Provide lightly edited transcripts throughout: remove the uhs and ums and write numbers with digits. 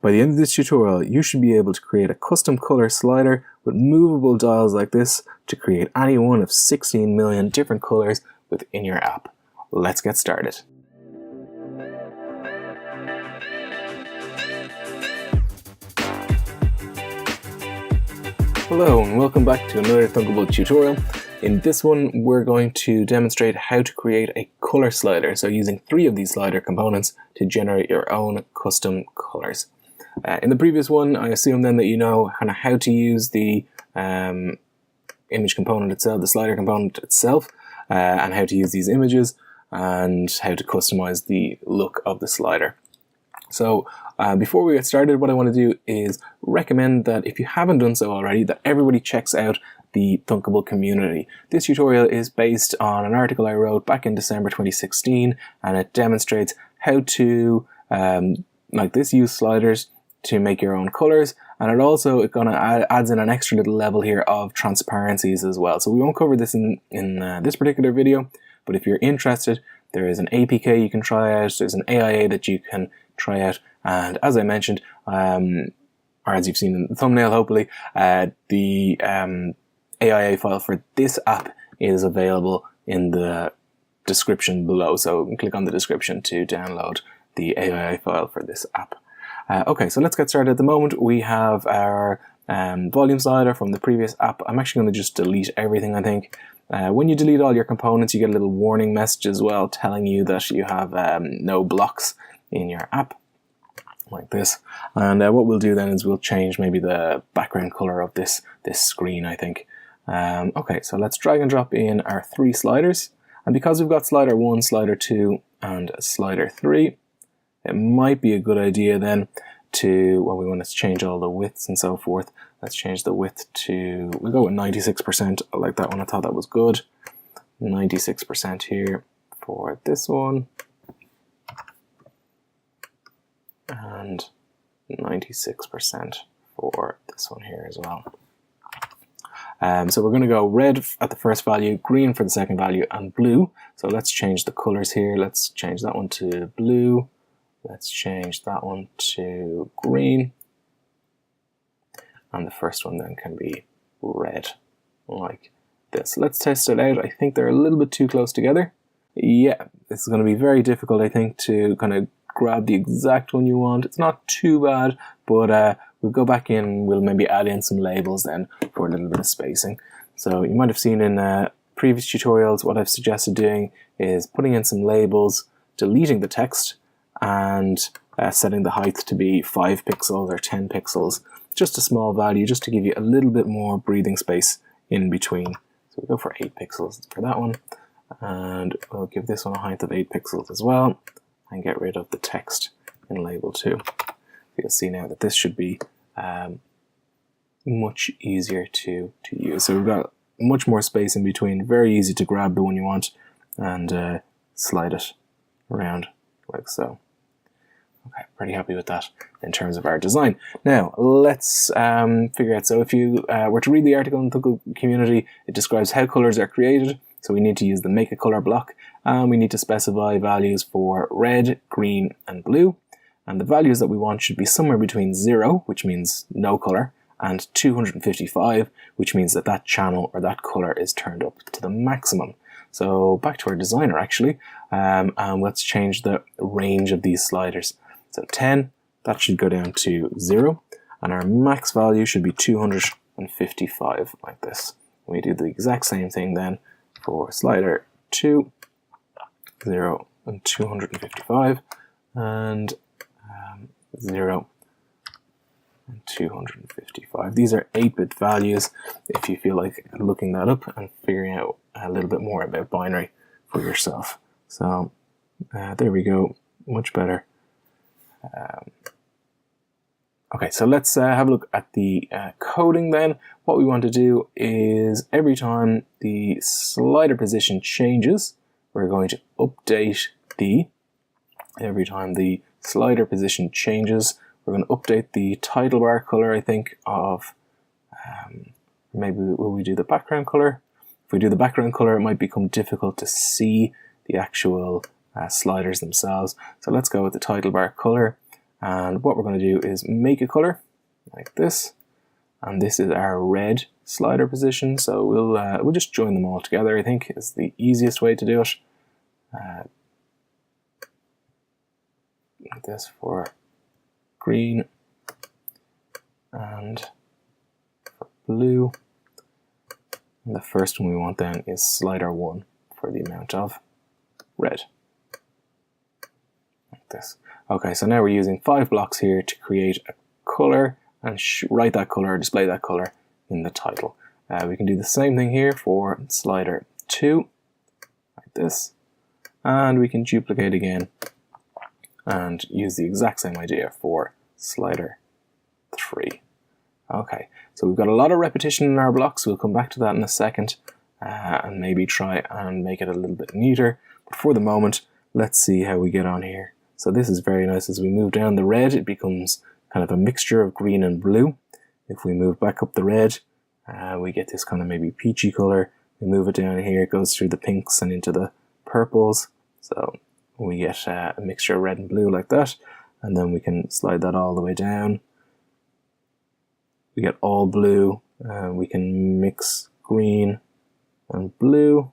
By the end of this tutorial, you should be able to create a custom color slider with movable dials like this to create any one of 16 million different colors within your app. Let's get started. Hello and welcome back to another Thunkable tutorial. In this one, we're going to demonstrate how to create a color slider. So using 3 of these slider components to generate your own custom colors. In the previous one, I assume then that you know kind of how to use the image component itself, the slider component itself, and how to use these images and how to customize the look of the slider. So before we get started, what I want to do is recommend that if you haven't done so already, that everybody checks out the Thunkable Community. This tutorial is based on an article I wrote back in December 2016, and it demonstrates how to, like this, use sliders to make your own colors, and it also adds in an extra little level here of transparencies as well. So we won't cover this in this particular video, but if you're interested, there is an APK you can try out, there's an AIA that you can try out, and as I mentioned, or as you've seen in the thumbnail hopefully, the AIA file for this app is available in the description below, so click on the description to download the AIA file for this app. Okay, so let's get started. At the moment we have our volume slider from the previous app. I'm actually going to just delete everything, I think. When you delete all your components, you get a little warning message as well telling you that you have no blocks in your app, like this. And what we'll do then is we'll change maybe the background color of this screen, I think. Okay, so let's drag and drop in our 3 sliders. And because we've got slider 1, slider 2, and slider 3, it might be a good idea then to, well, we want to change all the widths and so forth. Let's change the width to, we'll go with 96%. I like that one, I thought that was good. 96% here for this one. And 96% for this one here as well. So we're going to go red at the first value, green for the second value, and blue. So let's change the colors here. Let's change that one to blue. Let's change that one to green. And the first one then can be red, like this. Let's test it out. I think they're a little bit too close together. Yeah, it's going to be very difficult, I think, to kind of grab the exact one you want. It's not too bad, but we'll go back in, we'll maybe add in some labels then for a little bit of spacing. So you might have seen in previous tutorials what I've suggested doing is putting in some labels, deleting the text, and setting the height to be 5 pixels or 10 pixels. Just a small value, just to give you a little bit more breathing space in between. So we'll go for 8 pixels for that one, and we'll give this one a height of 8 pixels as well, and get rid of the text in label 2. You'll see now that this should be much easier to use. So we've got much more space in between, very easy to grab the one you want and slide it around like so. Okay, pretty happy with that in terms of our design. Now, let's figure out, so if you were to read the article in the Thunkable Community, it describes how colors are created. So we need to use the make a color block, and we need to specify values for red, green, and blue. And the values that we want should be somewhere between 0, which means no color, and 255, which means that that channel or that color is turned up to the maximum. So back to our designer actually, and let's change the range of these sliders. So 10, that should go down to 0, and our max value should be 255, like this. We do the exact same thing then for slider 2, 0 and 255, and 0 and 255. These are 8-bit values if you feel like looking that up and figuring out a little bit more about binary for yourself. So there we go, much better. Okay, so let's have a look at the coding then. What we want to do is every time the slider position changes, we're going to update every time the slider position changes, we're going to update the title bar color, I think, of, maybe will we do the background color? If we do the background color, it might become difficult to see the actual sliders themselves. So let's go with the title bar color, And what we're going to do is make a color like this. And this is our red slider position. So we'll just join them all together, I think is the easiest way to do it. Like this for green and for blue. And the first one we want then is slider 1 for the amount of red. Like this. Okay, so now we're using 5 blocks here to create a color and write that color, display that color in the title. We can do the same thing here for slider 2, like this. And we can duplicate again and use the exact same idea for slider 3. Okay, so we've got a lot of repetition in our blocks. We'll come back to that in a second and maybe try and make it a little bit neater. But for the moment, let's see how we get on here. So this is very nice. As we move down the red, it becomes kind of a mixture of green and blue. If we move back up the red, we get this kind of maybe peachy color. We move it down here, it goes through the pinks and into the purples. So we get a mixture of red and blue like that. And then we can slide that all the way down. We get all blue. We can mix green and blue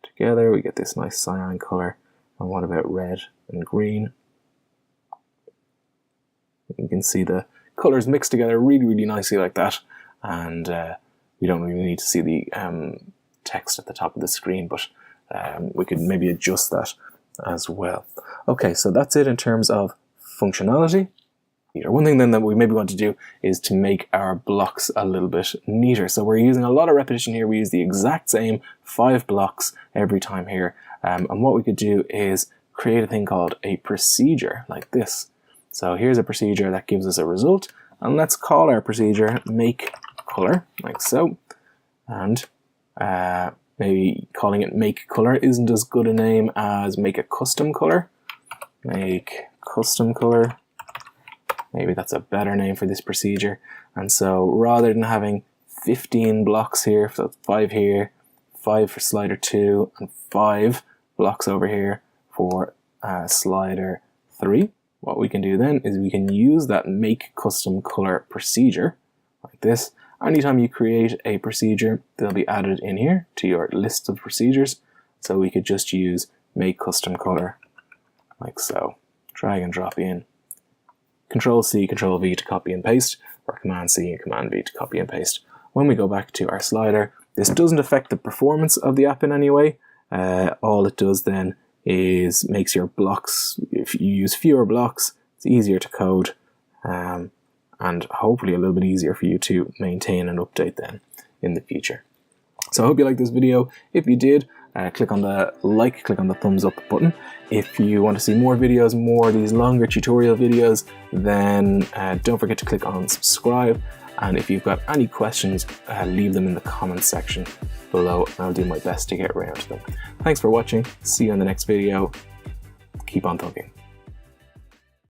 together. We get this nice cyan color. And what about red and green? You can see the colors mixed together really, really nicely like that. And we don't really need to see the text at the top of the screen, but we could maybe adjust that as well. Okay, so that's it in terms of functionality. One thing then that we maybe want to do is to make our blocks a little bit neater. So we're using a lot of repetition here. We use the exact same 5 blocks every time here. And what we could do is create a thing called a procedure like this. So here's a procedure that gives us a result. And let's call our procedure make color like so. And maybe calling it make color isn't as good a name as make a custom color. Make custom color. Maybe that's a better name for this procedure. And so rather than having 15 blocks here, so 5 here, 5 for slider 2, and 5 blocks over here for slider 3, what we can do then is we can use that make custom color procedure like this. Anytime you create a procedure, they'll be added in here to your list of procedures. So we could just use make custom color like so. Drag and drop in. Control-C, Control-V to copy and paste, or Command-C and Command-V to copy and paste. When we go back to our slider, this doesn't affect the performance of the app in any way. All it does then is makes your blocks, if you use fewer blocks, it's easier to code and hopefully a little bit easier for you to maintain and update then in the future. So I hope you liked this video. If you did, click on the like, click on the thumbs up button. If you want to see more videos, more of these longer tutorial videos, then don't forget to click on subscribe. And if you've got any questions, leave them in the comments section below. I'll do my best to get around to them. Thanks for watching. See you in the next video. Keep on thunking.